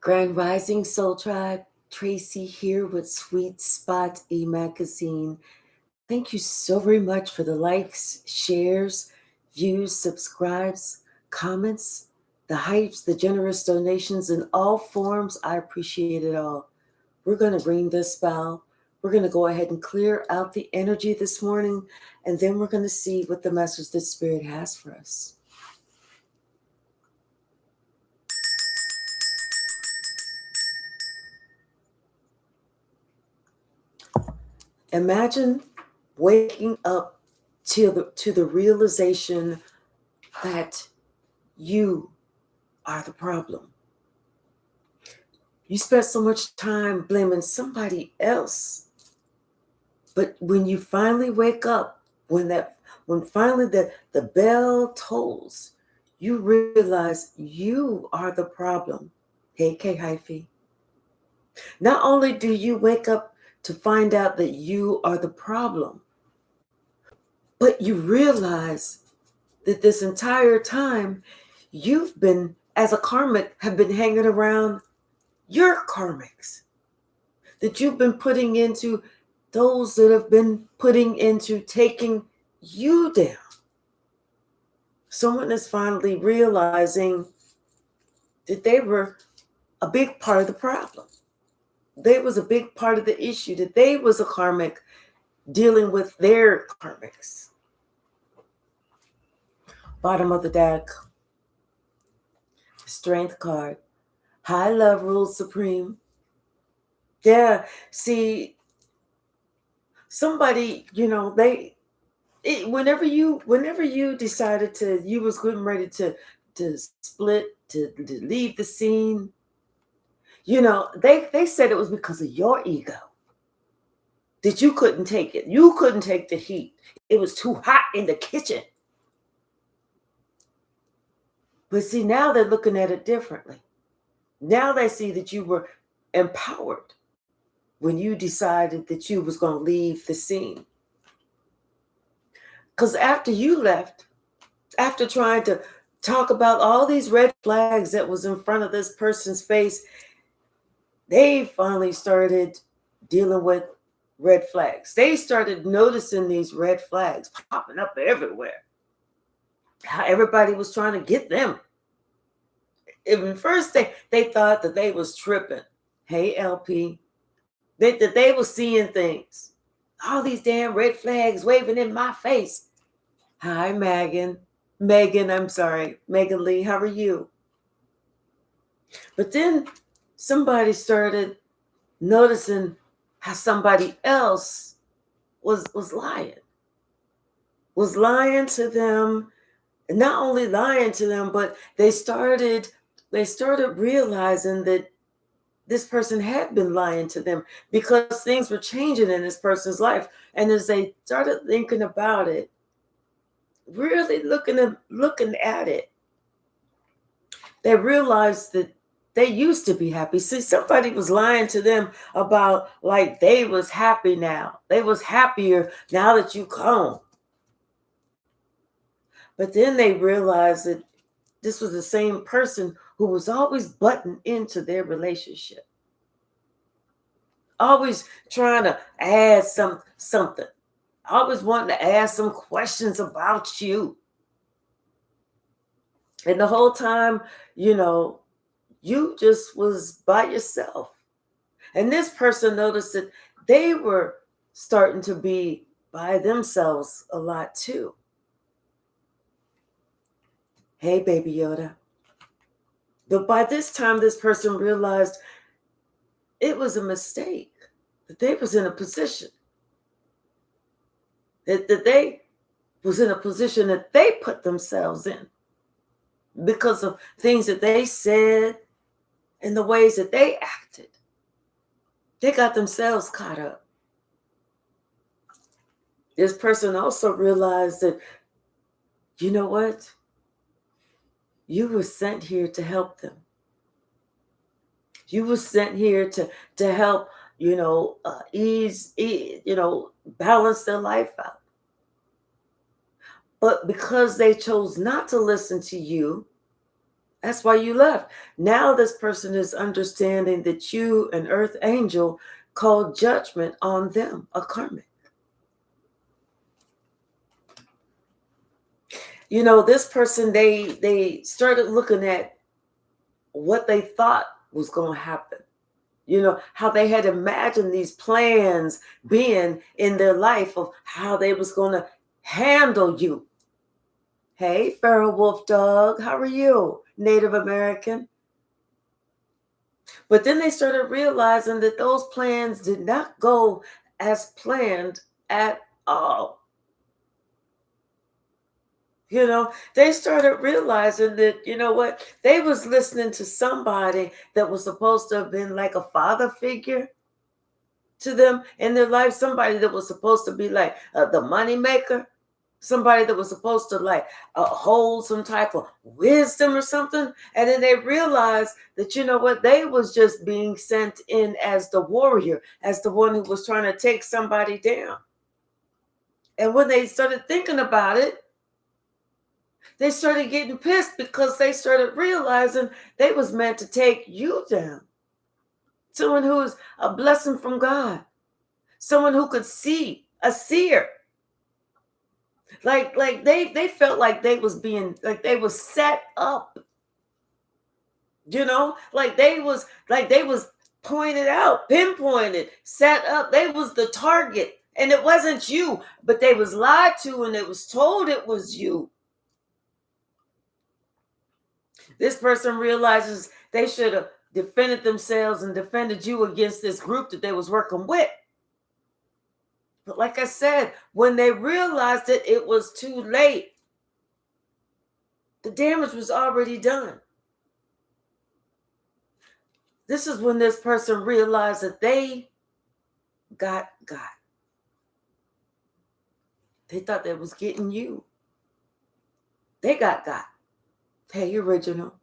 Grand Rising Soul Tribe, Tracy here with Sweet Spot e-magazine. Thank you so very much for the likes, shares, views, subscribes, comments, the hypes, the generous donations in all forms. I appreciate it all. We're going to ring this bell. We're going to go ahead and clear out the energy this morning, and then we're going to see what the message that Spirit has for us. Imagine waking up to the realization that you are the problem. You spent so much time blaming somebody else. But when you finally wake up, when finally the bell tolls, you realize you are the problem. Hey, Hypsee. Not only do you wake up to find out that you are the problem, but you realize that this entire time you've been, as a karmic, have been hanging around your karmics that you've been putting into those that have been putting into taking you down. Someone is finally realizing that they were a big part of the problem. They was a big part of the issue, that they was a karmic dealing with their karmics. Bottom of the deck, Strength card. High love rules supreme. Yeah, see, somebody, whenever you decided you was getting ready to split, to leave the scene, they said it was because of your ego, that you couldn't take it. You couldn't take the heat. It was too hot in the kitchen. But see, now they're looking at it differently. Now they see that you were empowered when you decided that you was going to leave the scene. Because after you left, after trying to talk about all these red flags that was in front of this person's face, they finally started dealing with red flags. They started noticing these red flags popping up everywhere. How everybody was trying to get them. Even first they thought that they was tripping. Hey, LP. That they were seeing things. All these damn red flags waving in my face. Hi, Megan. I'm sorry. Megan Lee, how are you? But then somebody started noticing how somebody else was lying. Was lying to them. And not only lying to them, but they started realizing that this person had been lying to them because things were changing in this person's life. And as they started thinking about it, really looking at it, they realized that they used to be happy. See, somebody was lying to them about like they was happy now. They was happier now that you come. But then they realized that this was the same person who was always butting into their relationship. Always trying to add something. Always wanting to ask some questions about you. And the whole time, you just was by yourself. And this person noticed that they were starting to be by themselves a lot too. Hey, Baby Yoda. But by this time, this person realized it was a mistake, that they was in a position, that they was in a position that they put themselves in because of things that they said and the ways that they acted. They got themselves caught up. This person also realized that, you know what? You were sent here to help them. You were sent here to help, balance their life out. But because they chose not to listen to you, That's why you left. Now this person is understanding that you, an earth angel, called judgment on them, a karmic. You know, this person, they started looking at what they thought was going to happen. You know, how they had imagined these plans being in their life of how they was going to handle you. Hey, Feral Wolf Dog, how are you, Native American? But then they started realizing that those plans did not go as planned at all. You know, they started realizing that, you know what, they was listening to somebody that was supposed to have been like a father figure to them in their life, somebody that was supposed to be like the money maker, somebody that was supposed to like hold some type of wisdom or something. And then they realized that, you know what, they was just being sent in as the warrior, as the one who was trying to take somebody down. And when they started thinking about it, they started getting pissed because they started realizing they was meant to take you down. Someone who is a blessing from God, someone who could see, a seer. Like they felt like they was being, like they was set up, you know, like they was pointed out, pinpointed, set up. They was the target, and it wasn't you, but they was lied to and it was told it was you. This person realizes they should have defended themselves and defended you against this group that they was working with. But like I said, when they realized it, it was too late. The damage was already done. This is when this person realized that they got. They thought they was getting you. They got. Hey, original.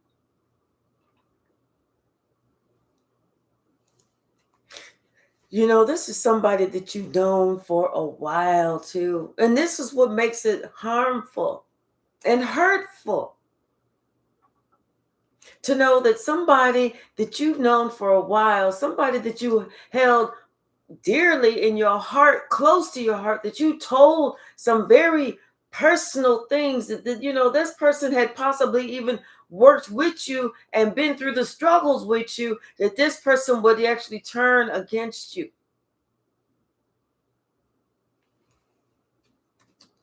You know, this is somebody that you've known for a while too. And this is what makes it harmful and hurtful. To know that somebody that you've known for a while, somebody that you held dearly in your heart, close to your heart, that you told some very personal things that you know, this person had possibly even worked with you and been through the struggles with you, that this person would actually turn against you.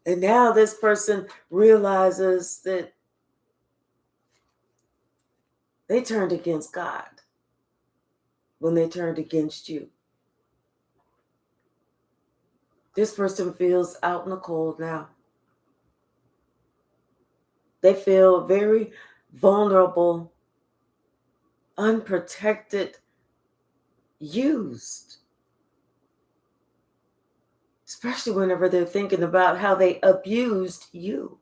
And now this person realizes that they turned against God when they turned against you. This person feels out in the cold now. They feel very vulnerable, unprotected, used. Especially whenever they're thinking about how they abused you,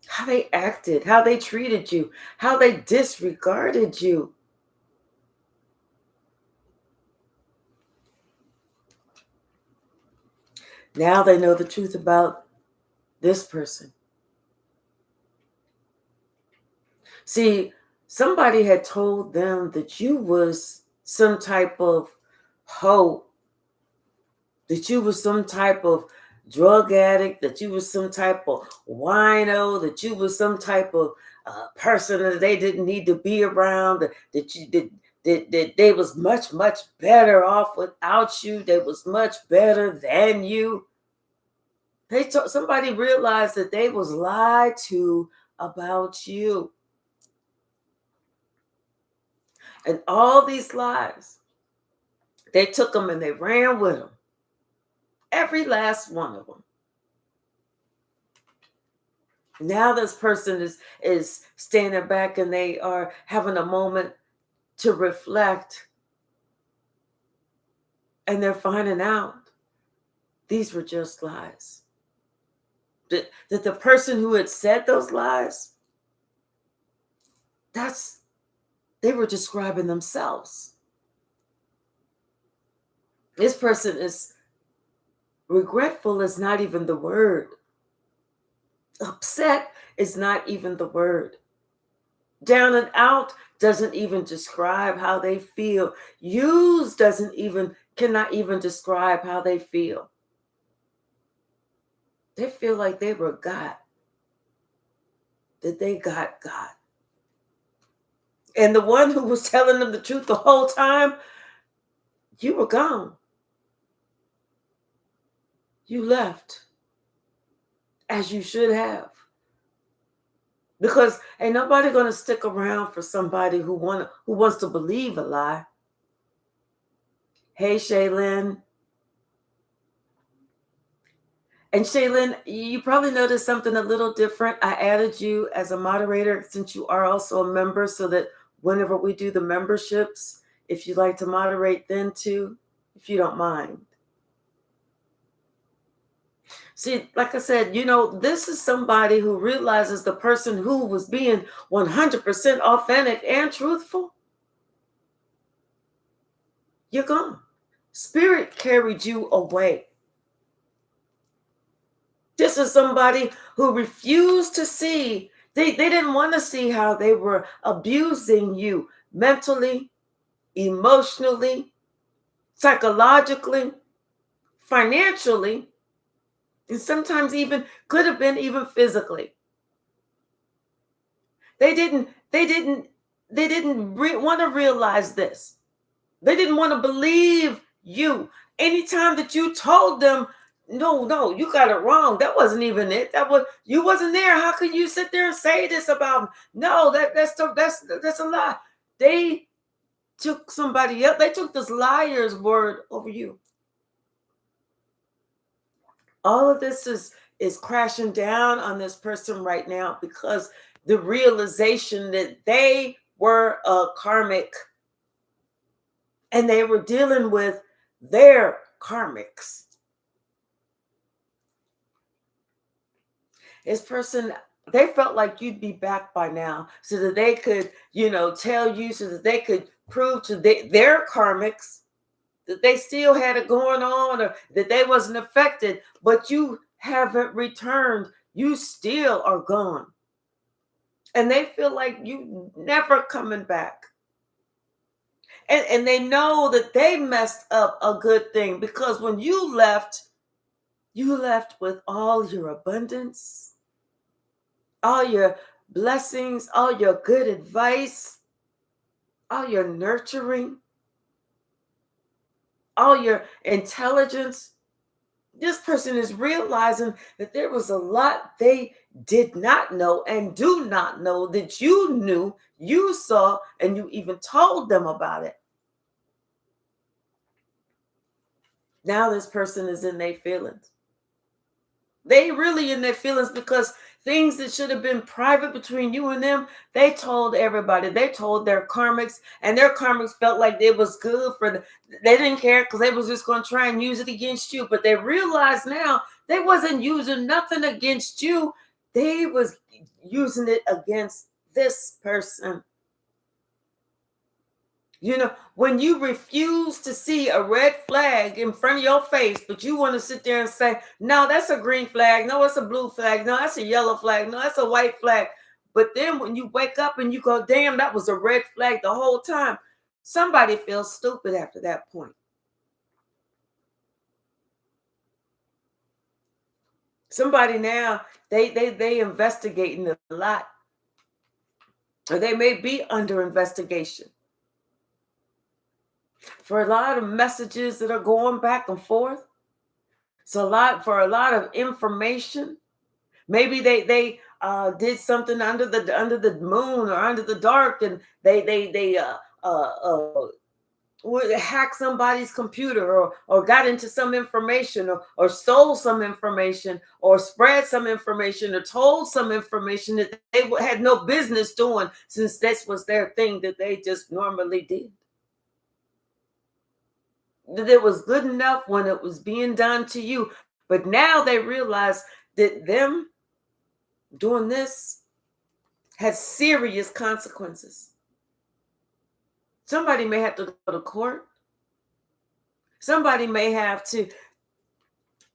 how they acted, how they treated you, how they disregarded you. Now they know the truth about this person. See, somebody had told them that you was some type of hoe, that you was some type of drug addict, that you was some type of wino, that you was some type of person that they didn't need to be around, that you did. That they was much better off without you. They was much better than you. Somebody realized that they was lied to about you. And all these lies, they took them and they ran with them. Every last one of them. Now this person is standing back and they are having a moment to reflect. And they're finding out these were just lies. That the person who had said those lies, they were describing themselves. This person is regretful is not even the word. Upset is not even the word. Down and out doesn't even describe how they feel. Use cannot even describe how they feel. They feel like they were God, that they got God. And the one who was telling them the truth the whole time, you were gone. You left, as you should have. Because ain't nobody gonna stick around for somebody who wants to believe a lie. Hey, Shaylin. And Shaylin, you probably noticed something a little different. I added you as a moderator since you are also a member, so that whenever we do the memberships, if you'd like to moderate then too, if you don't mind. See, like I said, this is somebody who realizes the person who was being 100% authentic and truthful, you're gone. Spirit carried you away. This is somebody who refused to see. They didn't want to see how they were abusing you mentally, emotionally, psychologically, financially, and sometimes even could have been even physically. They didn't want to realize this. They didn't want to believe you. Anytime that you told them, no, you got it wrong. That wasn't even it. You wasn't there. How could you sit there and say this about me? No, that's a lie. They took somebody else. They took this liar's word over you. All of this is crashing down on this person right now because the realization that they were a karmic and they were dealing with their karmics. This person, they felt like you'd be back by now so that they could, tell you, so that they could prove to their karmics that they still had it going on or that they wasn't affected, but you haven't returned. You still are gone. And they feel like you never coming back. And they know that they messed up a good thing because when you left with all your abundance, all your blessings, all your good advice, all your nurturing, all your intelligence. This person is realizing that there was a lot they did not know and do not know that you knew, you saw, and you even told them about it. Now this person is in their feelings. They really in their feelings because things that should have been private between you and them, they told everybody. They told their karmics, and their karmics felt like it was good for them. They didn't care because they was just going to try and use it against you. But they realized now they wasn't using nothing against you. They was using it against this person. When you refuse to see a red flag in front of your face, but you want to sit there and say, no, that's a green flag. No, it's a blue flag. No, that's a yellow flag. No, that's a white flag. But then when you wake up and you go, damn, that was a red flag the whole time. Somebody feels stupid after that point. Somebody now, they investigating a lot. Or they may be under investigation for a lot of messages that are going back and forth. So for a lot of information. Maybe they did something under the moon or under the dark, and they hacked somebody's computer or got into some information or stole some information or spread some information or told some information that they had no business doing, since this was their thing that they just normally did. That it was good enough when it was being done to you. But now they realize that them doing this has serious consequences. Somebody may have to go to court. Somebody may have to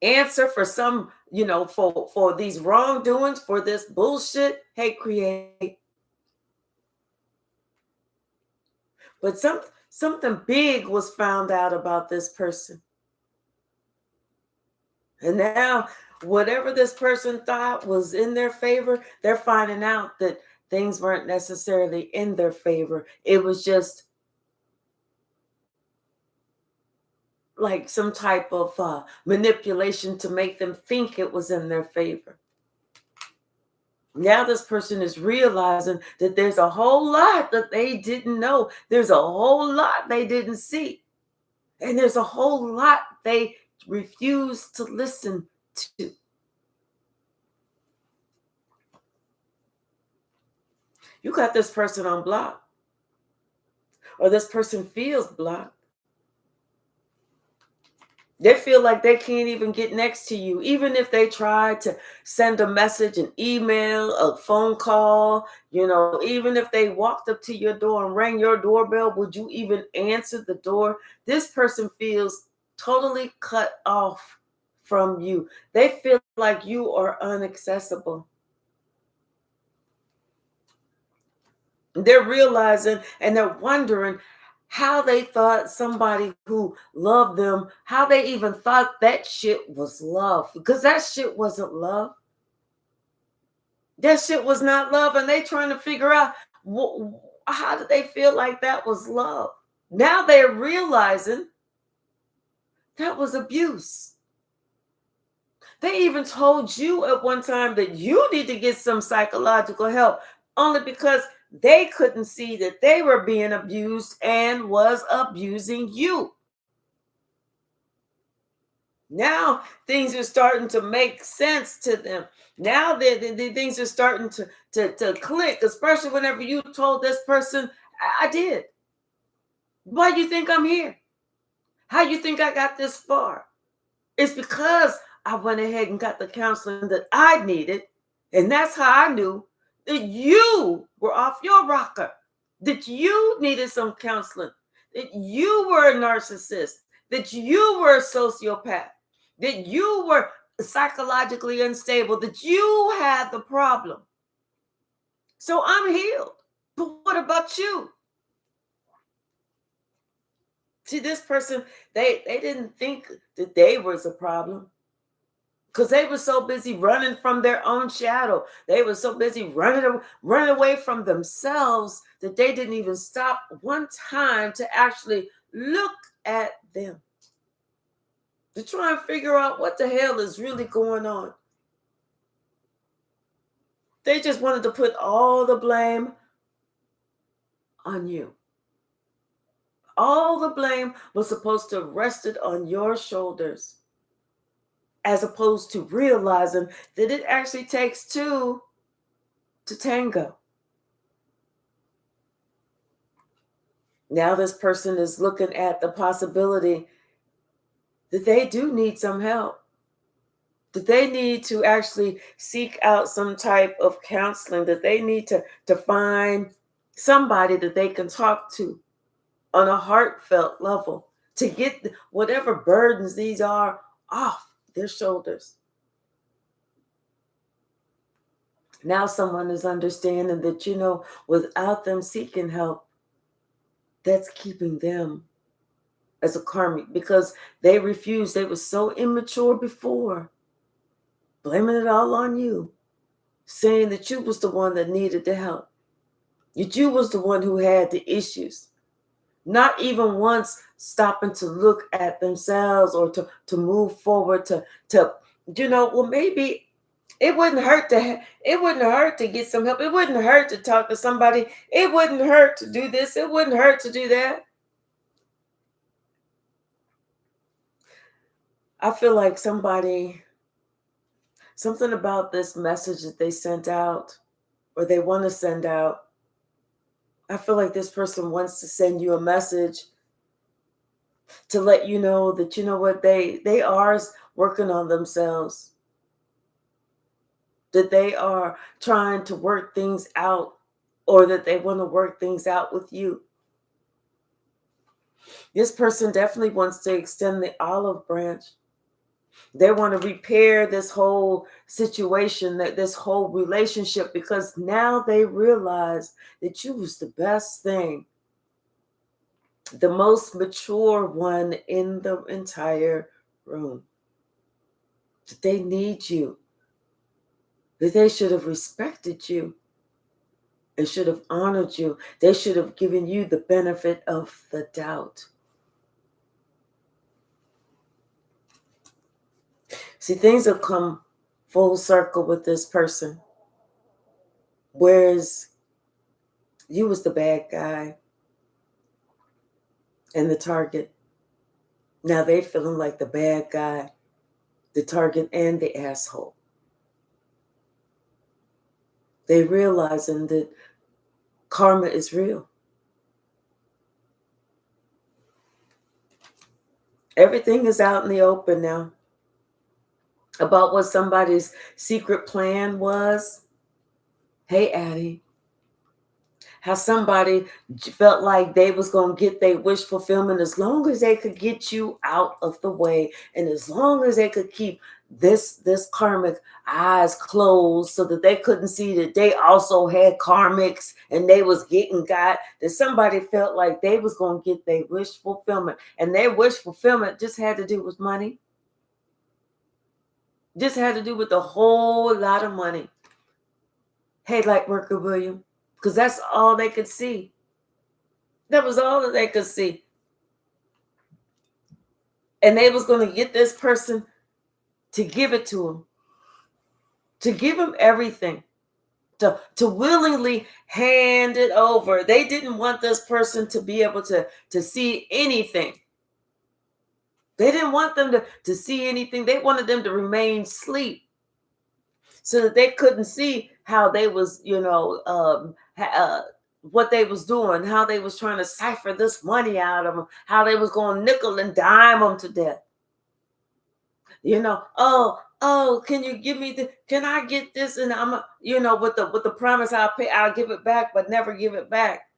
answer for some, for these wrongdoings, for this bullshit. Hey, create. But something big was found out about this person. And now, whatever this person thought was in their favor, they're finding out that things weren't necessarily in their favor. It was just like some type of manipulation to make them think it was in their favor. Now this person is realizing that there's a whole lot that they didn't know. There's a whole lot they didn't see. And there's a whole lot they refuse to listen to. You got this person on block, or this person feels blocked. They feel like they can't even get next to you. Even if they try to send a message, an email, a phone call, even if they walked up to your door and rang your doorbell, would you even answer the door? This person feels totally cut off from you. They feel like you are inaccessible. They're realizing and they're wondering how they thought somebody who loved them, how they even thought that shit was love. Because that shit wasn't love. That shit was not love. And they trying to figure out how did they feel like that was love. Now they're realizing that was abuse. They even told you at one time that you need to get some psychological help, only because they couldn't see that they were being abused and was abusing you. Now things are starting to make sense to them. Now the things are starting to click, especially whenever you told this person, I did. Why do you think I'm here? How you think I got this far? It's because I went ahead and got the counseling that I needed. And that's how I knew that you were off your rocker, that you needed some counseling, that you were a narcissist, that you were a sociopath, that you were psychologically unstable, that you had the problem. So I'm healed. But what about you? See, this person, they didn't think that they was a problem. Because they were so busy running from their own shadow. They were so busy running away from themselves that they didn't even stop one time to actually look at them, to try and figure out what the hell is really going on. They just wanted to put all the blame on you. All the blame was supposed to rest it on your shoulders, as opposed to realizing that it actually takes two to tango. Now this person is looking at the possibility that they do need some help, that they need to actually seek out some type of counseling, that they need to find somebody that they can talk to on a heartfelt level to get whatever burdens these are off their shoulders. Now someone is understanding that, without them seeking help, that's keeping them as a karmic, because they refused. They were so immature before, blaming it all on you, saying that you was the one that needed the help, that you was the one who had the issues, not even once stopping to look at themselves or to move forward to well, maybe it wouldn't hurt to get some help. It wouldn't hurt to talk to somebody. It wouldn't hurt to do this. It wouldn't hurt to do that. I feel like something about this message that they sent out, or they want to send out, I feel like this person wants to send you a message to let you know that, what, they are working on themselves, that they are trying to work things out, or that they want to work things out with you. This person definitely wants to extend the olive branch. They want to repair this whole situation, this whole relationship, because now they realize that you was the best thing the most mature one in the entire room. That they need you. That they should have respected you and should have honored you. They should have given you the benefit of the doubt. See, things have come full circle with this person. Whereas you was the bad guy and the target. Now they feeling like the bad guy, the target, and the asshole. They realizing that karma is real. Everything is out in the open now about what somebody's secret plan was. Hey, Addie. How somebody felt like they was going to get their wish fulfillment as long as they could get you out of the way, and as long as they could keep this karmic eyes closed so that they couldn't see that they also had karmics and they was getting got, that somebody felt like they was going to get their wish fulfillment, and their wish fulfillment just had to do with money. Just had to do with a whole lot of money. Hey, Lightworker William, because that's all they could see. That was all that they could see. And they was going to get this person to give it to him. To give him everything. To willingly hand it over. They didn't want this person to be able to see anything. They didn't want them to see anything. They wanted them to remain asleep so that they couldn't see how they was, what they was doing, how they was trying to cipher this money out of them, how they was going nickel and dime them to death. Can you give me can I get this? And I'm, with the promise I'll give it back, but never give it back.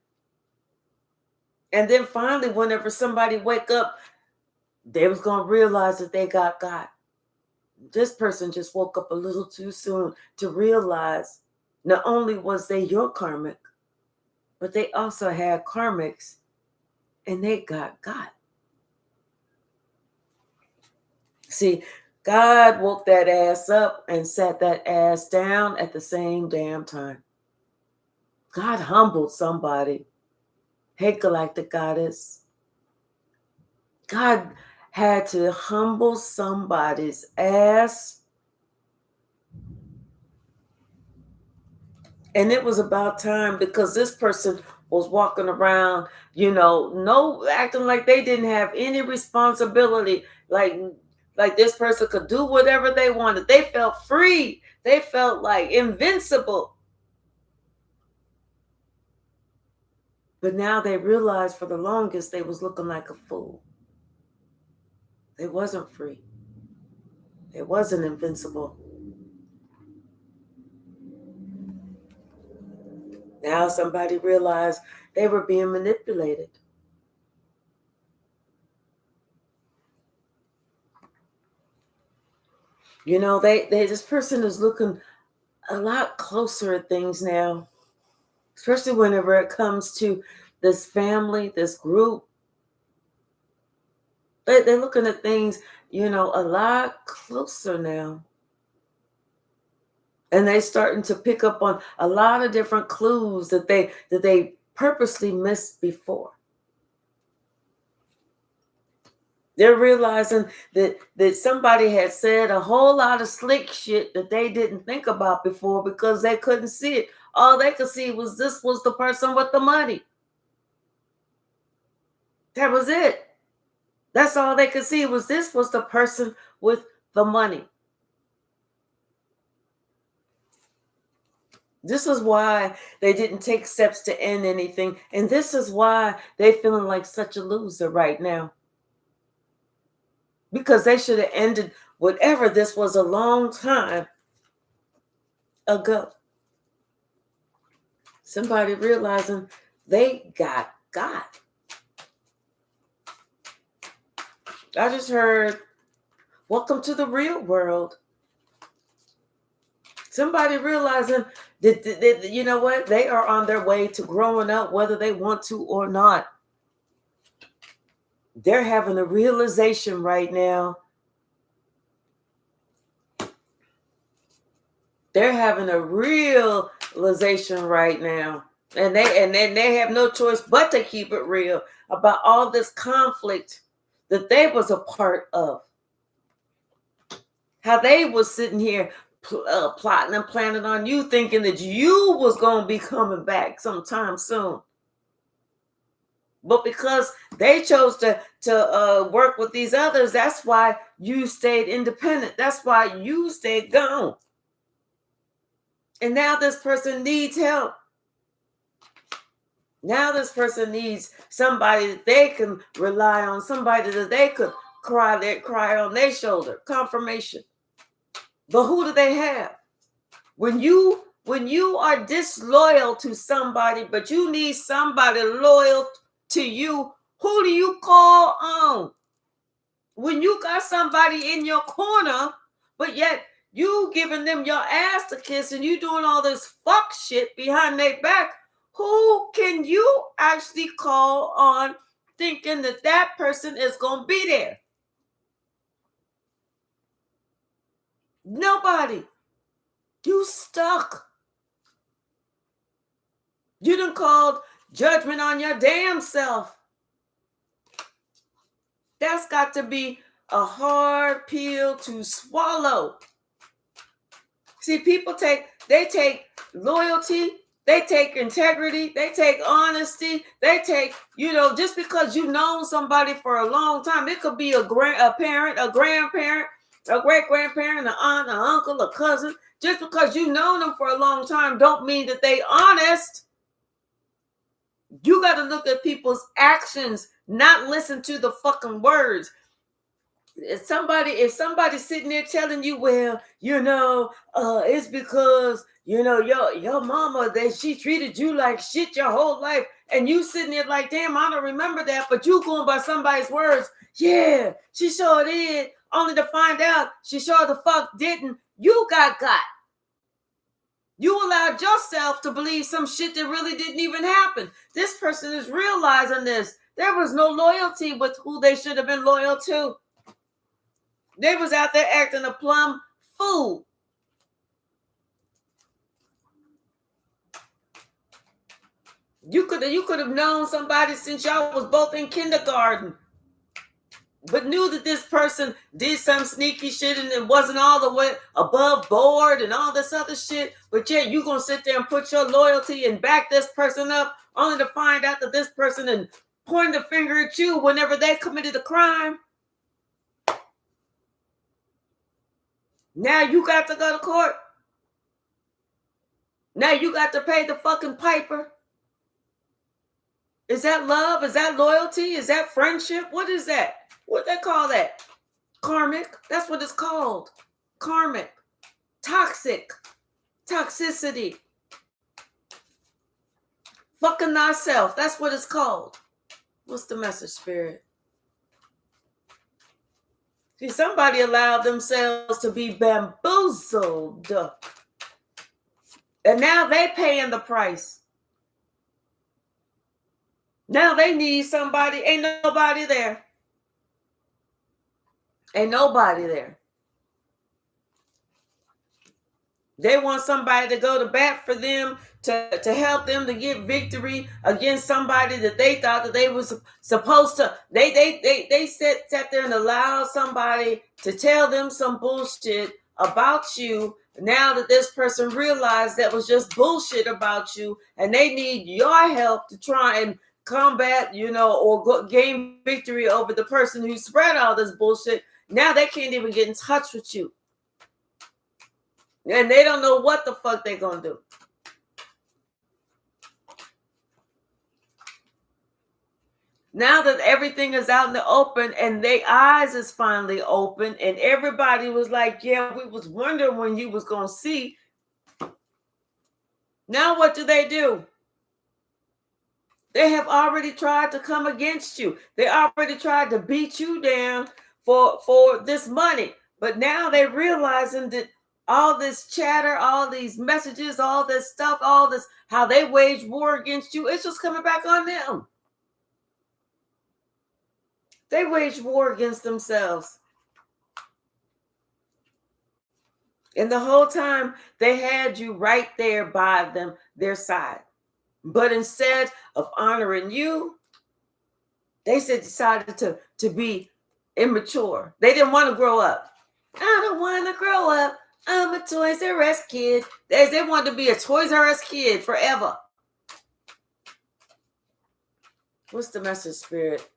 And then finally, whenever somebody wake up, they was going to realize that they got. This person just woke up a little too soon to realize not only was they your karmic, but they also had karmics, and they got. See, God woke that ass up and sat that ass down at the same damn time. God humbled somebody. Hey, Galactic Goddess. God had to humble somebody's ass. And it was about time, because this person was walking around, acting like they didn't have any responsibility. Like this person could do whatever they wanted. They felt free. They felt like invincible. But now they realized for the longest they was looking like a fool. They wasn't free. They wasn't invincible. Now somebody realized they were being manipulated. This person is looking a lot closer at things now, especially whenever it comes to this family, this group. They're looking at things, a lot closer now. And they're starting to pick up on a lot of different clues that they purposely missed before. They're realizing that somebody had said a whole lot of slick shit that they didn't think about before because they couldn't see it. All they could see was this was the person with the money. That was it. That's all they could see was this was the person with the money. This is why they didn't take steps to end anything. And this is why they're feeling like such a loser right now. Because they should have ended whatever this was a long time ago. Somebody realizing they got God. I just heard, welcome to the real world. Somebody realizing that, you know what? They are on their way to growing up, whether they want to or not. They're having a realization right now. They're having a realization right now. And they have no choice but to keep it real about all this conflict that they was a part of. How they was sitting here plotting and planning on you, thinking that you was going to be coming back sometime soon. But because they chose to work with these others, that's why you stayed independent. That's why you stayed gone. And now this person needs help. Now this person needs somebody that they can rely on, somebody that they could cry on their shoulder. Confirmation. But who do they have? When you are disloyal to somebody, but you need somebody loyal to you, who do you call on? When you got somebody in your corner, but yet you giving them your ass to kiss and you doing all this fuck shit behind their back, who can you actually call on thinking that that person is going to be there? Nobody. You stuck. You done called judgment on your damn self. That's got to be a hard pill to swallow. See, people take loyalty, they take integrity, they take honesty, they take, just because you've known somebody for a long time, it could be a parent, a grandparent, a great-grandparent, an aunt, an uncle, a cousin. Just because you've known them for a long time don't mean that they honest. You got to look at people's actions, not listen to the fucking words. If somebody's sitting there telling you, well, it's because, your mama, she treated you like shit your whole life. And you sitting there like, damn, I don't remember that. But you going by somebody's words. Yeah, she sure did. Only to find out she sure the fuck didn't. You got. You allowed yourself to believe some shit that really didn't even happen. This person is realizing this. There was no loyalty with who they should have been loyal to. They was out there acting a plumb fool. You could have known somebody since y'all was both in kindergarten, but knew that this person did some sneaky shit and it wasn't all the way above board and all this other shit. But yet you gonna sit there and put your loyalty and back this person up, only to find out that this person and point the finger at you whenever they committed a crime. Now you got to go to court. Now you got to pay the fucking piper. Is that love? Is that loyalty? Is that friendship? What is that? What they call that? Karmic. That's what it's called. Karmic. Toxic. Toxicity. Fucking thyself. That's what it's called. What's the message, Spirit? See, somebody allowed themselves to be bamboozled. And now they paying the price. Now they need somebody. Ain't nobody there. Ain't nobody there. They want somebody to go to bat for them, to help them to get victory against somebody that they thought that they was supposed to. They sat there and allowed somebody to tell them some bullshit about you. Now that this person realized that was just bullshit about you, and they need your help to try and combat, or gain victory over the person who spread all this bullshit. Now they can't even get in touch with you. And they don't know what the fuck they're going to do. Now that everything is out in the open and their eyes is finally open and everybody was like, yeah, we was wondering when you was going to see. Now what do? They have already tried to come against you. They already tried to beat you down for this money. But now they're realizing that all this chatter, all these messages, all this stuff, all this, how they wage war against you, it's just coming back on them. They waged war against themselves. And the whole time they had you right there by them, their side. But instead of honoring you, they decided to be immature. They didn't want to grow up. I don't want to grow up. I'm a Toys R Us kid. They wanted to be a Toys R Us kid forever. What's the message, Spirit?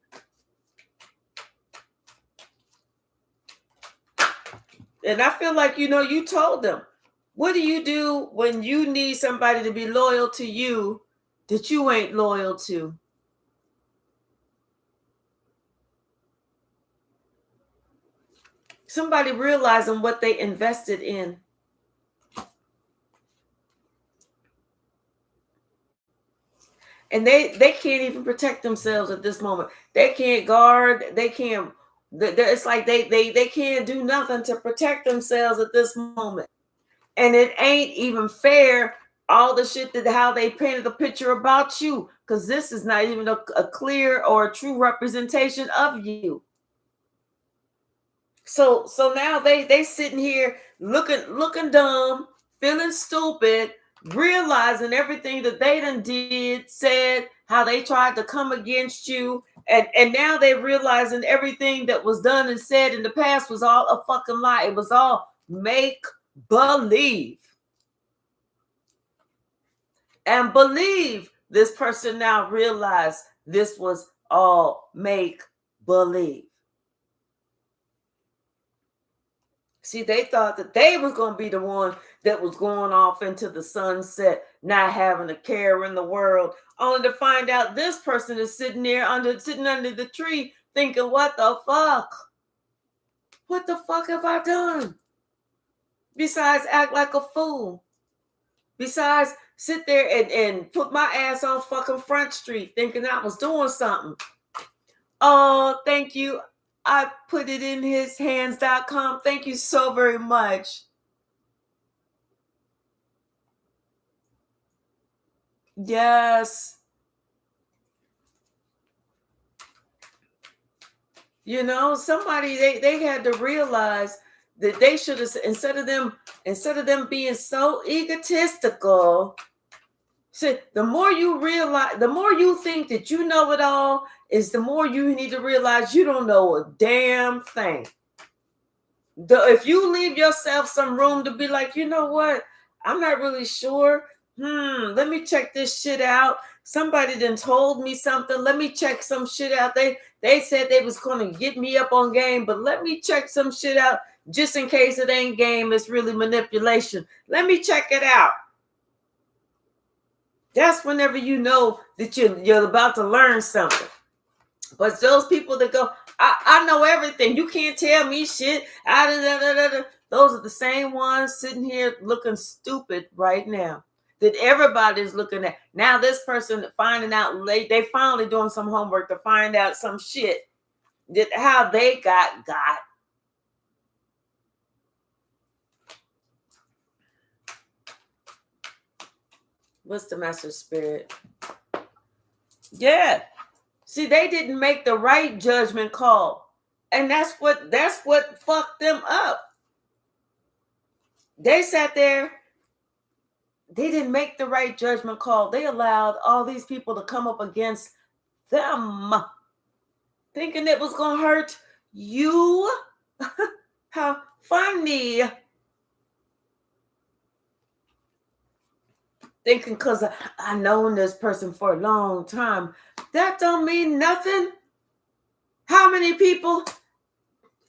And I feel like, you told them. What do you do when you need somebody to be loyal to you that you ain't loyal to? Somebody realizing what they invested in. And they can't even protect themselves at this moment. They can't guard. They can't. It's like they can't do nothing to protect themselves at this moment. And it ain't even fair, all the shit that how they painted the picture about you, because this is not even a clear or a true representation of you. So now they sitting here looking dumb, feeling stupid, realizing everything that they done did, said, how they tried to come against you, and now they're realizing everything that was done and said in the past was all a fucking lie. It was all make believe. And believe this person now realized this was all make believe. See, they thought that they was going to be the one that was going off into the sunset, not having a care in the world, only to find out this person is sitting under the tree thinking, what the fuck? What the fuck have I done? Besides act like a fool. Besides sit there and put my ass on fucking Front Street thinking I was doing something. Oh, thank you. I put it in his hands.com. Thank you so very much. Yes. Somebody they had to realize that they should have, instead of them being so egotistical. See, the more you realize, the more you think that you know it all, is the more you need to realize you don't know a damn thing. If you leave yourself some room to be like, you know what, I'm not really sure. Let me check this shit out. Somebody done told me something. Let me check some shit out. They said they was going to get me up on game, but let me check some shit out just in case it ain't game. It's really manipulation. Let me check it out. That's whenever you know that you're about to learn something. But those people that go, I know everything. You can't tell me shit. Those are the same ones sitting here looking stupid right now. That everybody's looking at. Now this person finding out late, they finally doing some homework to find out some shit that how they got. What's the message, Spirit? Yeah. See, they didn't make the right judgment call. And that's what fucked them up. They sat there. They didn't make the right judgment call. They allowed all these people to come up against them, thinking it was going to hurt you. How funny. Thinking because I known this person for a long time. That don't mean nothing. How many people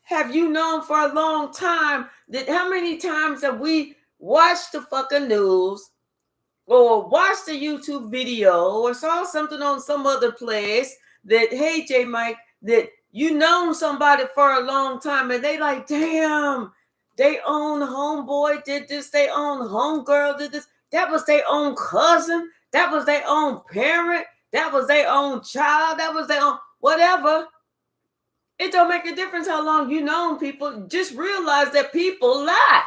have you known for a long time? How many times have we watched the fucking news or watched a YouTube video or saw something on some other place that, hey, J. Mike, that you known somebody for a long time and they like, damn, they own homeboy did this, they own homegirl did this. That was their own cousin. That was their own parent. That was their own child. That was their own whatever. It don't make a difference how long you known people. Just realize that people lie.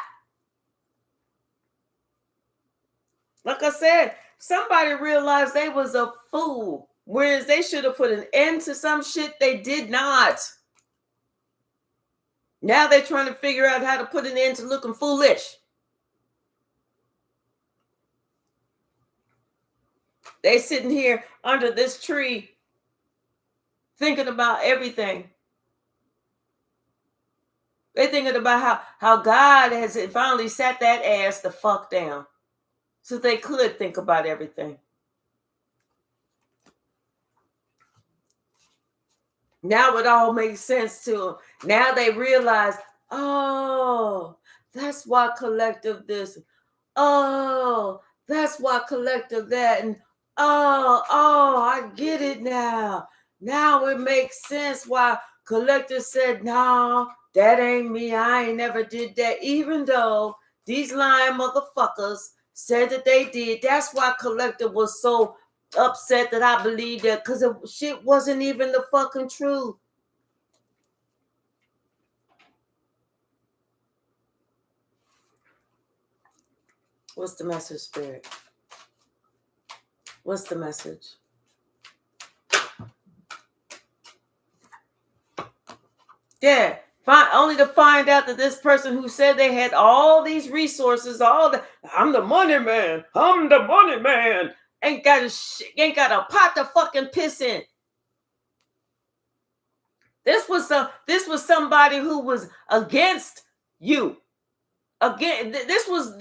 Like I said, somebody realized they was a fool. Whereas they should have put an end to some shit, they did not. Now they're trying to figure out how to put an end to looking foolish. They sitting here under this tree thinking about everything. They thinking about how God has finally sat that ass the fuck down so they could think about everything. Now it all makes sense to them. Now they realize, oh, that's why collective this. Oh, that's why collective that. And oh, I get it now. Now it makes sense why collective said, no, that ain't me. I ain't never did that. Even though these lying motherfuckers said that they did. That's why collective was so upset that I believed that, because shit wasn't even the fucking truth. What's the message, Spirit? What's the message? Yeah, only to find out that this person who said they had all these resources, I'm the money man, ain't got a pot to fucking piss in. This was somebody who was against you. Again, this was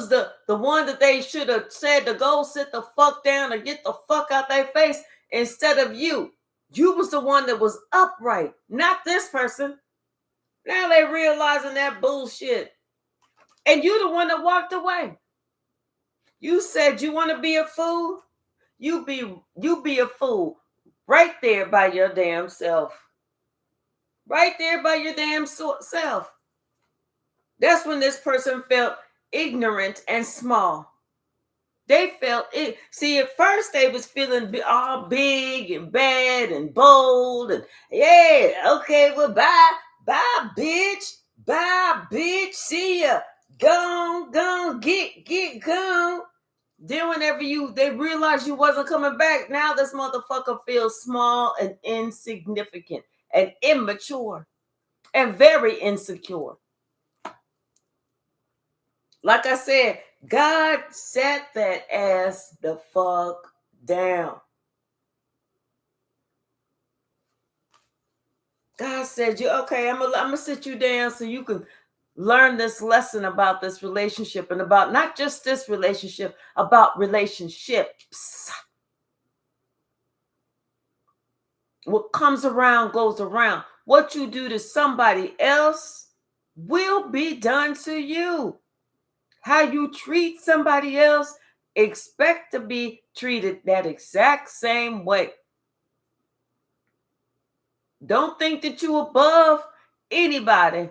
the one that they should have said to go sit the fuck down or get the fuck out their face instead of you. You was the one that was upright, not this person. Now they realizing that bullshit. And you the one that walked away. You said you want to be a fool? You be a fool right there by your damn self. Right there by your damn self. That's when this person felt ignorant and small. They felt it. See, at first they was feeling all big and bad and bold and yeah, okay, well, bye, bitch, see ya, gone, get gone. Then whenever they realized you wasn't coming back, now this motherfucker feels small and insignificant and immature and very insecure. Like I said, God sat that ass the fuck down. God said, I'm gonna sit you down so you can learn this lesson about this relationship and about not just this relationship, about relationships. What comes around goes around. What you do to somebody else will be done to you. How you treat somebody else, expect to be treated that exact same way. Don't think that you above anybody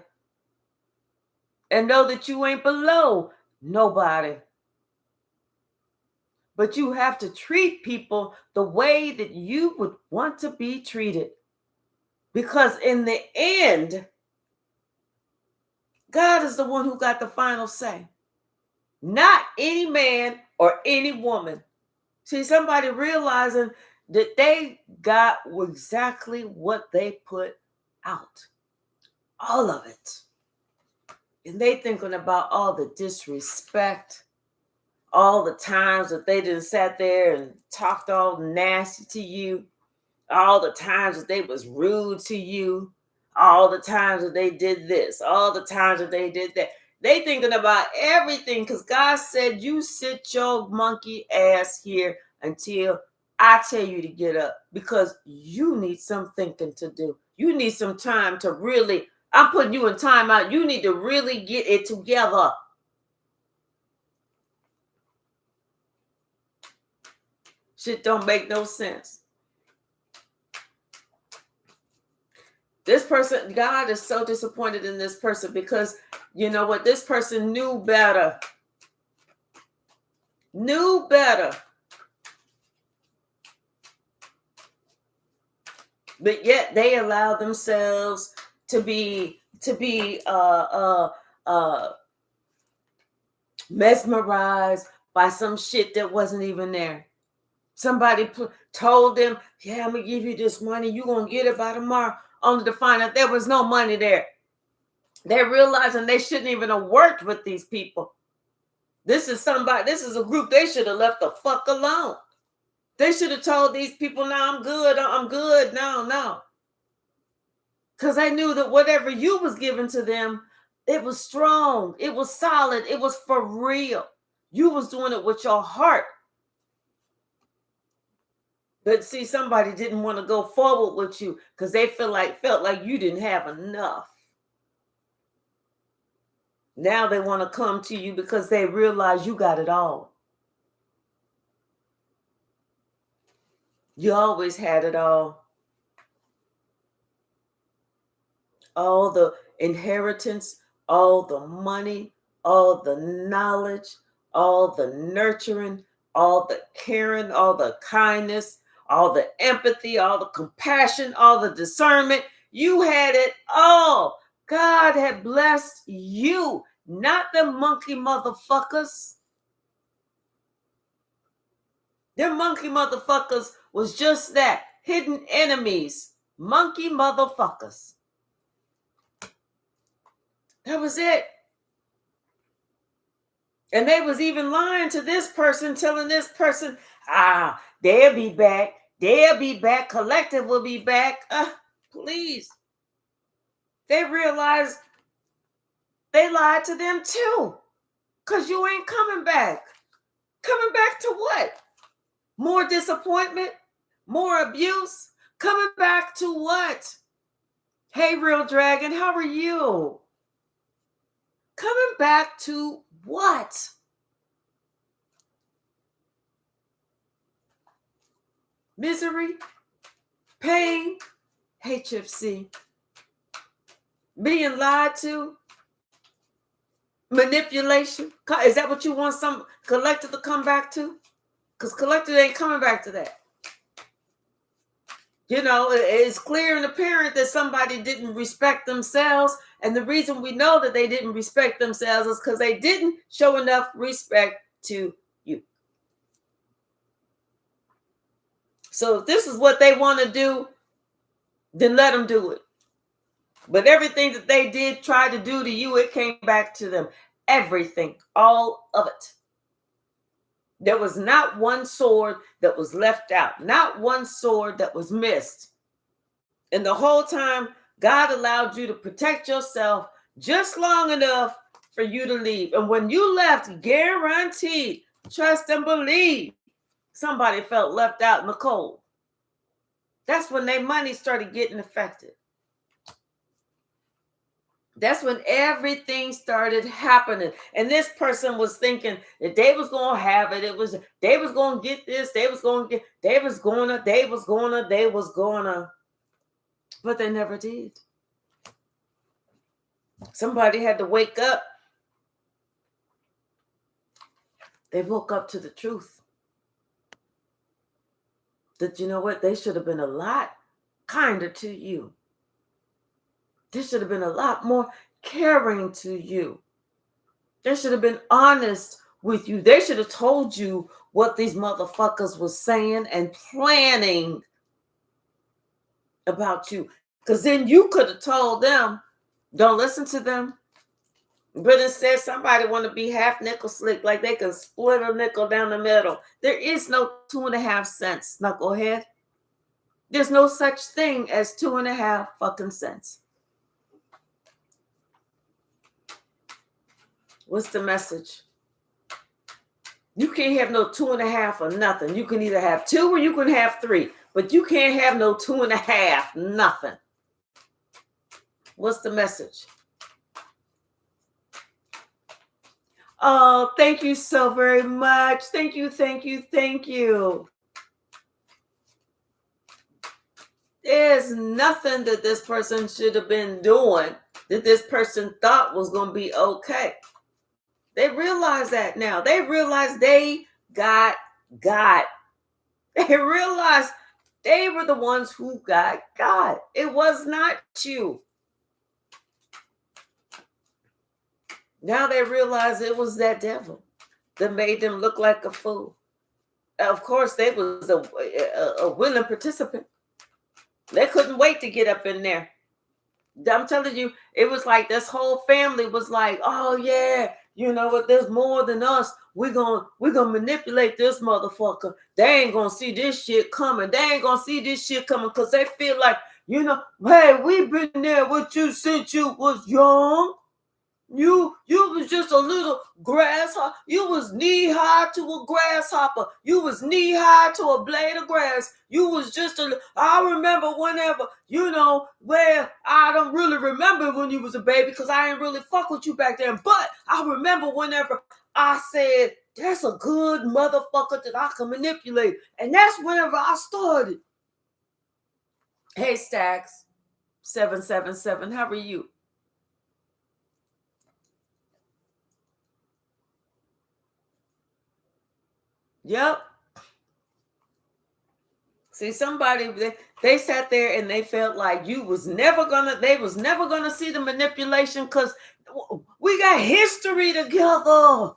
and know that you ain't below nobody. But you have to treat people the way that you would want to be treated. Because in the end, God is the one who got the final say. Not any man or any woman. See, somebody realizing that they got exactly what they put out. All of it. And they thinking about all the disrespect, all the times that they just sat there and talked all nasty to you, all the times that they was rude to you, all the times that they did this, all the times that they did that. They thinking about everything because God said, you sit your monkey ass here until I tell you to get up, because you need some thinking to do. You need some time to really, I'm putting you in time out. You need to really get it together. Shit don't make no sense. This person, God is so disappointed in this person because you know what? This person knew better. Knew better. But yet they allow themselves to be mesmerized by some shit that wasn't even there. Somebody told them, yeah, I'm going to give you this money. You're going to get it by tomorrow. Only to find out there was no money there. They're realizing they shouldn't even have worked with these people. This is a group they should have left the fuck alone. They should have told these people, no, I'm good. No. Because they knew that whatever you was giving to them, it was strong. It was solid. It was for real. You was doing it with your heart. But see, somebody didn't want to go forward with you because they felt like you didn't have enough. Now they want to come to you because they realize you got it all. You always had it all. All the inheritance, all the money, all the knowledge, all the nurturing, all the caring, all the kindness, all the empathy, all the compassion, all the discernment. You had it all. God had blessed you, not the monkey motherfuckers. Them monkey motherfuckers was just that, hidden enemies, monkey motherfuckers. That was it. And they was even lying to this person, telling this person, they'll be back. They'll be back. Collective will be back. Please. They realized they lied to them too. Because you ain't coming back. Coming back to what? More disappointment? More abuse? Coming back to what? Hey, Real Dragon, how are you? Coming back to what? Misery? Pain? Hypsee? Being lied to? Manipulation? Is that what you want some collective to come back to? Because collective ain't coming back to that. You know, it's clear and apparent that somebody didn't respect themselves. And the reason we know that they didn't respect themselves is because they didn't show enough respect to you. So if this is what they want to do, then let them do it. But everything that they did try to do to you, it came back to them. Everything, all of it. There was not one sword that was left out, not one sword that was missed. And the whole time, God allowed you to protect yourself just long enough for you to leave. And when you left, guaranteed, trust and believe, somebody felt left out in the cold. That's when their money started getting affected. That's when everything started happening. And this person was thinking that they was going to have it. They was going to get this. They was going to. But they never did. Somebody had to wake up. They woke up to the truth. That, you know what? They should have been a lot kinder to you. They should have been a lot more caring to you. They should have been honest with you. They should have told you what these motherfuckers was saying and planning about you. Because then you could have told them, don't listen to them. But instead, somebody want to be half nickel slick, like they can split a nickel down the middle. There is no 2.5 cents, knucklehead. There's no such thing as 2.5 fucking cents. What's the message? You can't have no 2.5 or nothing. You can either have 2 or you can have 3, but you can't have no 2.5, nothing. What's the message? Oh, thank you so very much. Thank you. There's nothing that this person should have been doing that this person thought was going to be okay. They realize that now. They realize they got God. They realize they were the ones who got God. It was not you. Now they realize it was that devil that made them look like a fool. Of course, they was a willing participant. They couldn't wait to get up in there. I'm telling you, it was like this whole family was like, oh yeah, you know what, there's more than us. We're gonna manipulate this motherfucker. They ain't gonna see this shit coming. They ain't gonna see this shit coming because they feel like, hey, we've been there with you since you was young. You was just a little grasshopper. You was knee high to a grasshopper. You was knee high to a blade of grass. You was just I remember whenever, where I don't really remember when you was a baby because I ain't really fuck with you back then. But I remember whenever I said, that's a good motherfucker that I can manipulate. And that's whenever I started. Hey, Stacks 777, how are you? Yep. See, somebody, they sat there and they felt like they was never gonna see the manipulation because we got history together.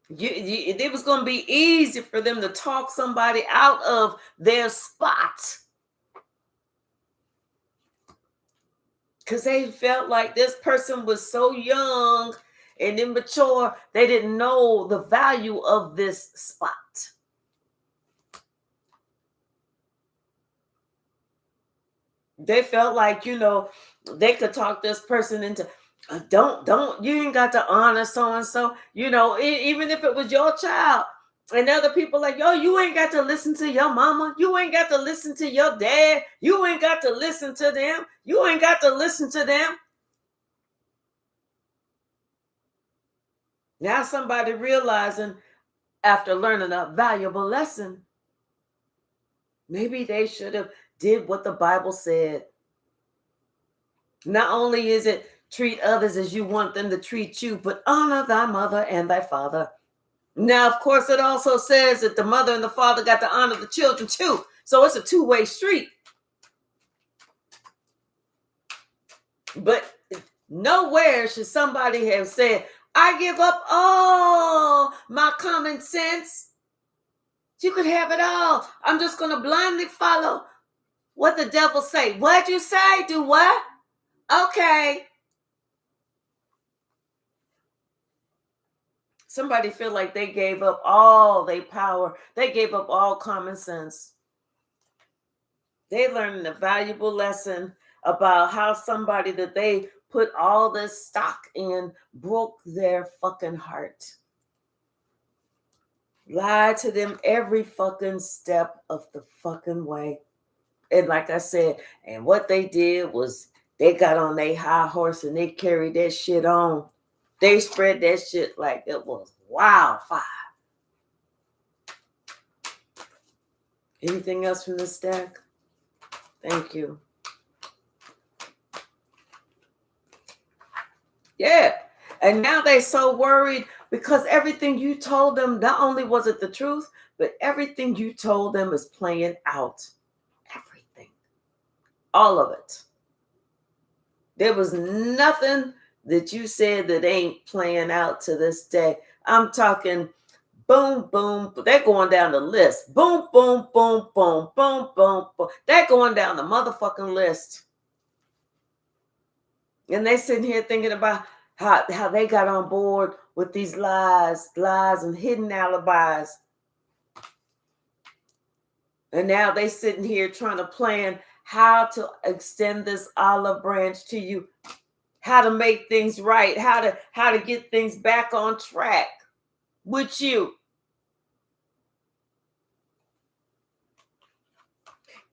It was gonna be easy for them to talk somebody out of their spot because they felt like this person was so young and immature, they didn't know the value of this spot. They felt like, they could talk this person into, don't, you ain't got to honor so-and-so, even if it was your child. And other people like, yo, you ain't got to listen to your mama. You ain't got to listen to your dad. You ain't got to listen to them. You ain't got to listen to them. Now somebody realizing after learning a valuable lesson, maybe they should have did what the Bible said. Not only is it treat others as you want them to treat you, but honor thy mother and thy father. Now, of course, it also says that the mother and the father got to honor the children too. So it's a two-way street. But nowhere should somebody have said, I give up all my common sense. You could have it all. I'm just going to blindly follow what the devil say. What'd you say? Do what? Okay. Somebody feel like they gave up all their power. They gave up all common sense. They learned a valuable lesson about how somebody that they put all this stock in broke their fucking heart. Lied to them every fucking step of the fucking way. And like I said, and what they did was they got on their high horse and they carried that shit on. They spread that shit like it was wildfire. Anything else from this stack? Thank you. Yeah. And now they're so worried because everything you told them, not only was it the truth, but everything you told them is playing out. Everything. All of it. There was nothing that you said that ain't playing out to this day. I'm talking boom, boom. They're going down the list. Boom, boom, boom, boom, boom, boom, boom. They're going down the motherfucking list. And they sitting here thinking about how they got on board with these lies and hidden alibis. And now they sitting here trying to plan how to extend this olive branch to you, how to make things right, how to get things back on track with you.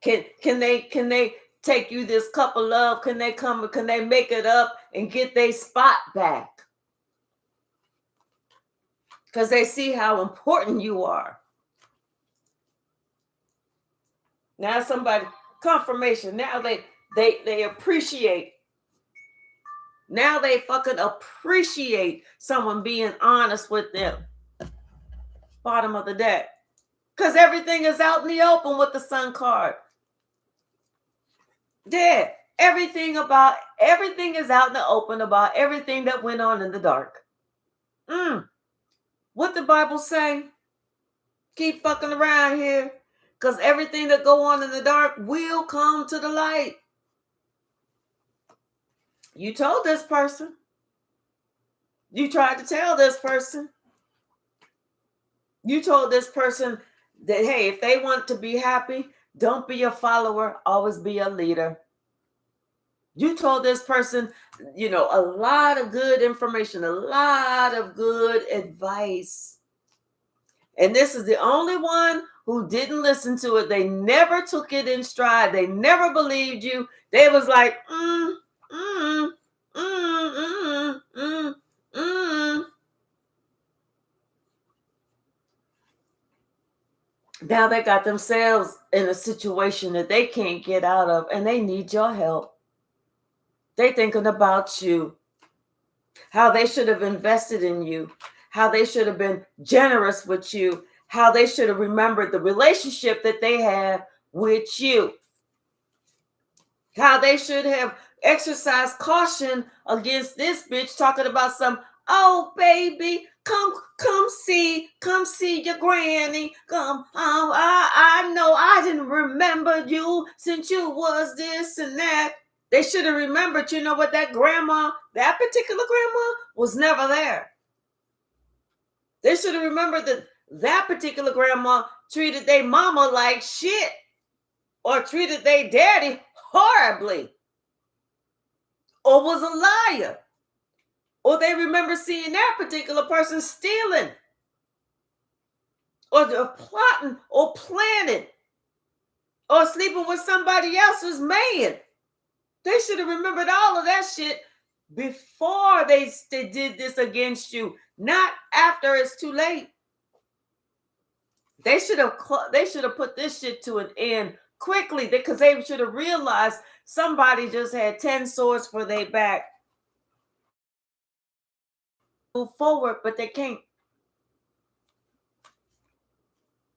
Can they take you this cup of love? Can they make it up and get their spot back? Because they see how important you are. Now somebody, confirmation. Now they appreciate. Now they fucking appreciate someone being honest with them. Bottom of the deck. Because everything is out in the open with the Sun card. Yeah. Everything is out in the open about everything that went on in the dark. What the Bible say? Keep fucking around here, because everything that go on in the dark will come to the light. You told this person. You tried to tell this person. You told this person that, hey, if they want to be happy, don't be a follower, always be a leader. You told this person, a lot of good information, a lot of good advice. And this is the only one who didn't listen to it. They never took it in stride. They never believed you. They was like, Now they got themselves in a situation that they can't get out of, and they need your help. They thinking about you, how they should have invested in you, how they should have been generous with you, how they should have remembered the relationship that they have with you, how they should have exercised caution against this bitch talking about some, oh baby, come see your granny. Come, I know I didn't remember you since you was this and that. They should have remembered, what, that particular grandma was never there. They should have remembered that particular grandma treated their mama like shit, or treated their daddy horribly, or was a liar, or they remember seeing that particular person stealing, or plotting, or planning, or sleeping with somebody else's man. They should have remembered all of that shit before they did this against you, not after it's too late. They should have put this shit to an end quickly, because they should have realized somebody just had 10 swords for their back. Move forward, but they can't.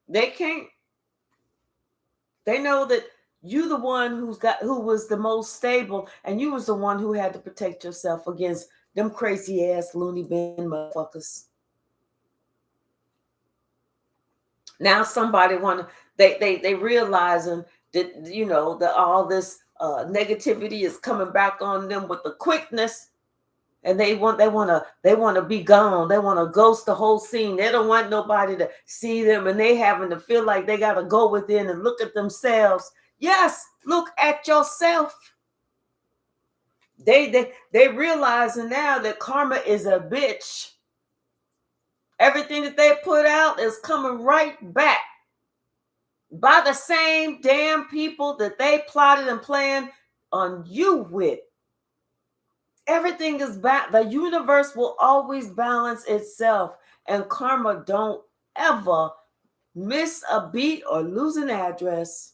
They can't. They know that you the one who was the most stable, and you was the one who had to protect yourself against them crazy ass loony bin motherfuckers. Now somebody they realizing that that all this negativity is coming back on them with the quickness, and they want to be gone. They want to ghost the whole scene. They don't want nobody to see them, and they having to feel like they got to go within and look at themselves. Yes, look at yourself. They realizing now that karma is a bitch. Everything that they put out is coming right back by the same damn people that they plotted and planned on you with. Everything is back. The universe will always balance itself, and karma don't ever miss a beat or lose an address.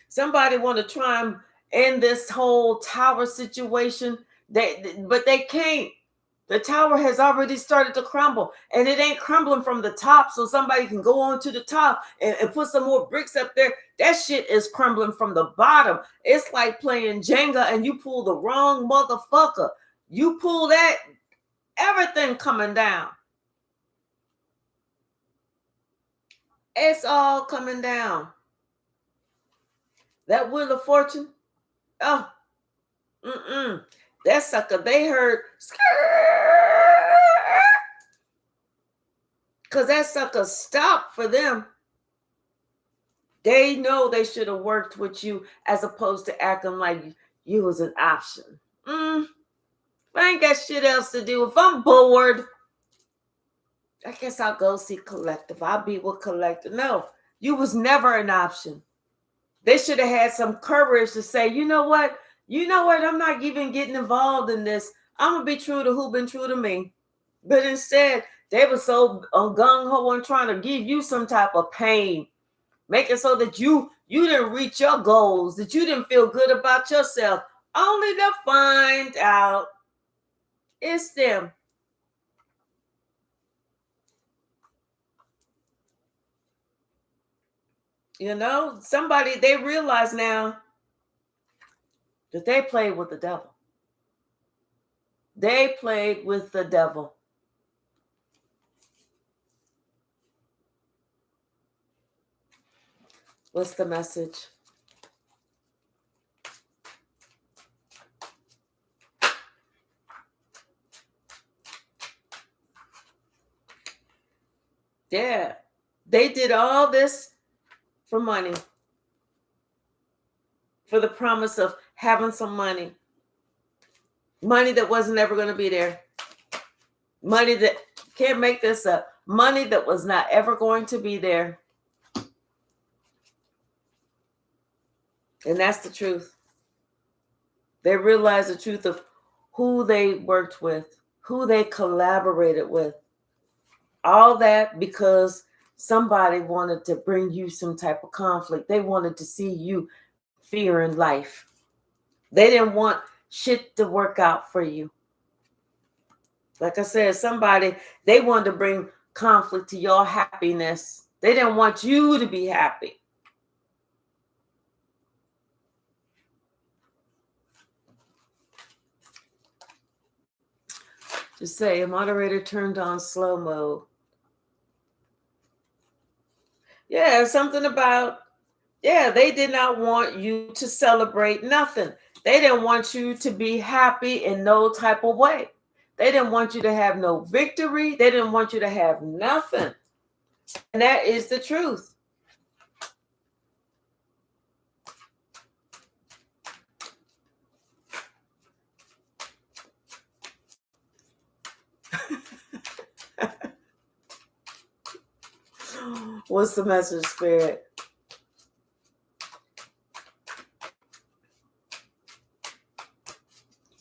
Somebody want to try and end this whole tower situation, but they can't. The tower has already started to crumble, and it ain't crumbling from the top so somebody can go on to the top and put some more bricks up there. That shit is crumbling from the bottom. It's like playing Jenga and you pull the wrong motherfucker. You pull that, everything coming down. It's all coming down. That Wheel of Fortune, that sucker, they heard because that sucker stopped for them. They know they should have worked with you as opposed to acting like you was an option. I ain't got shit else to do. If I'm bored, I guess I'll go see Collective. I'll be with Collective. No, you was never an option. They should have had some courage to say, you know what? I'm not even getting involved in this. I'm going to be true to who been true to me. But instead, they were so gung-ho and trying to give you some type of pain. Make it so that you didn't reach your goals, that you didn't feel good about yourself, only to find out it's them. Somebody, they realize now that they played with the devil. They played with the devil. What's the message? Yeah. They did all this for money. For the promise of having some money. Money that wasn't ever going to be there. Money that, can't make this up. Money that was not ever going to be there. And that's the truth. They realized the truth of who they worked with, who they collaborated with. All that because somebody wanted to bring you some type of conflict. They wanted to see you fear in life. They didn't want shit to work out for you. Like I said, they wanted to bring conflict to your happiness. They didn't want you to be happy. Just say, a moderator turned on slow mode. Yeah, something about, they did not want you to celebrate nothing. They didn't want you to be happy in no type of way. They didn't want you to have no victory. They didn't want you to have nothing. And that is the truth. What's the message, Spirit?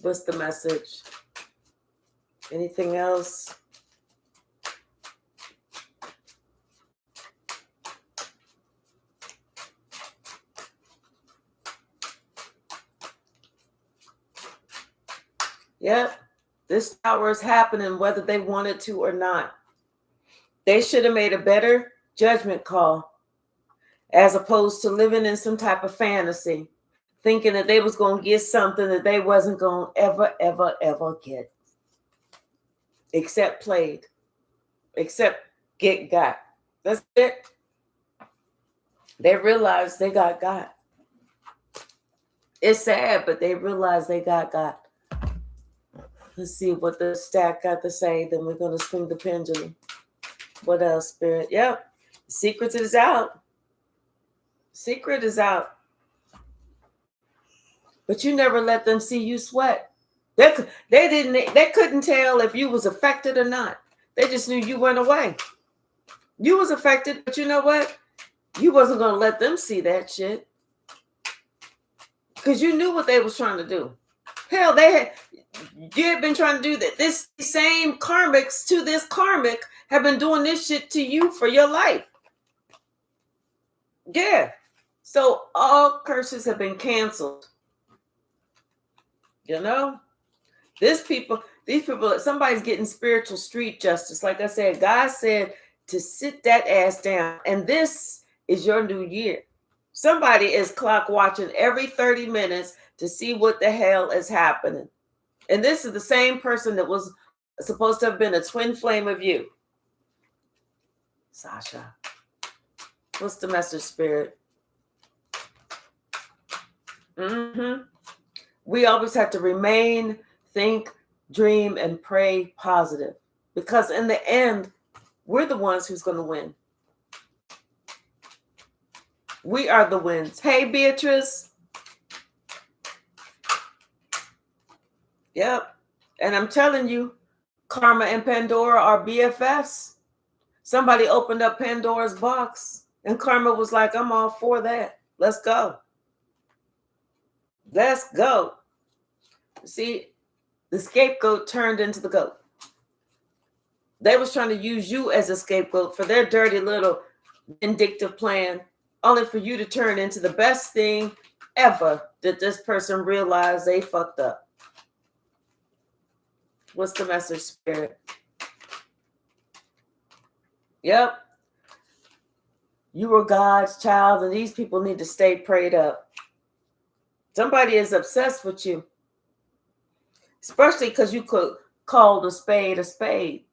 What's the message? Anything else? Yep. This tower is happening whether they wanted to or not. They should have made a better judgment call as opposed to living in some type of fantasy, thinking that they was going to get something that they wasn't going to ever get. Except played. Except got. That's it. They realized they got. It's sad, but they realized they got. Let's see what the stack got to say. Then we're going to swing the pendulum. What else, Spirit? Yep. Secret is out. Secret is out. But you never let them see you sweat. They couldn't tell if you was affected or not. They just knew you went away. You was affected, but you know what? You wasn't going to let them see that shit. Because you knew what they was trying to do. Hell, you had been trying to do that. This same karmics to this karmic have been doing this shit to you for your life. Yeah. So all curses have been canceled. You know? These people, somebody's getting spiritual street justice. Like I said, God said to sit that ass down. And this is your new year. Somebody is clock watching every 30 minutes to see what the hell is happening. And this is the same person that was supposed to have been a twin flame of you. Sasha. What's the message, Spirit? We always have to remain, think, dream, and pray positive. Because in the end, we're the ones who's going to win. We are the wins. Hey, Beatrice. Yep. And I'm telling you, Karma and Pandora are BFFs. Somebody opened up Pandora's box and Karma was like, I'm all for that. Let's go. Let's go. See, the scapegoat turned into the goat. They was trying to use you as a scapegoat for their dirty little vindictive plan, only for you to turn into the best thing ever that this person realized they fucked up. What's the message, Spirit? Yep. You were God's child, and these people need to stay prayed up. Somebody is obsessed with you. Especially because you could call a spade a spade.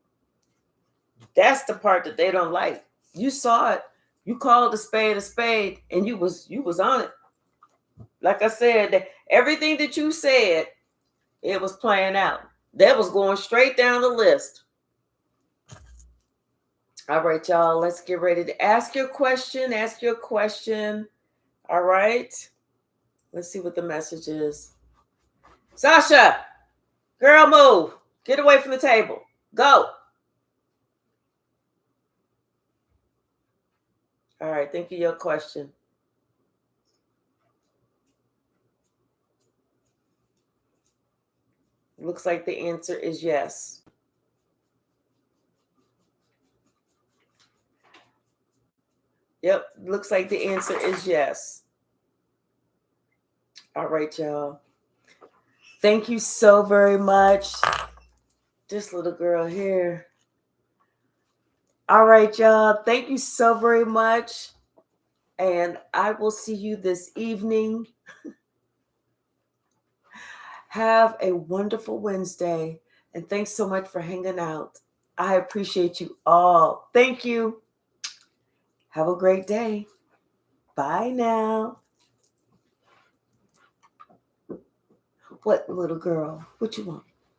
That's the part that they don't like. You saw it. You called a spade, and you was on it. Like I said, everything that you said, it was playing out. That was going straight down the list. All right, y'all. Let's get ready to ask your question. Ask your question. All right. Let's see what the message is. Sasha, girl, move. Get away from the table. Go. All right. Think of your question. Looks like the answer is yes. Yep. Looks like the answer is yes. All right, y'all. Thank you so very much. This little girl here. All right, y'all. Thank you so very much. And I will see you this evening. Have a wonderful Wednesday. And thanks so much for hanging out. I appreciate you all. Thank you. Have a great day. Bye now. What, little girl? What you want?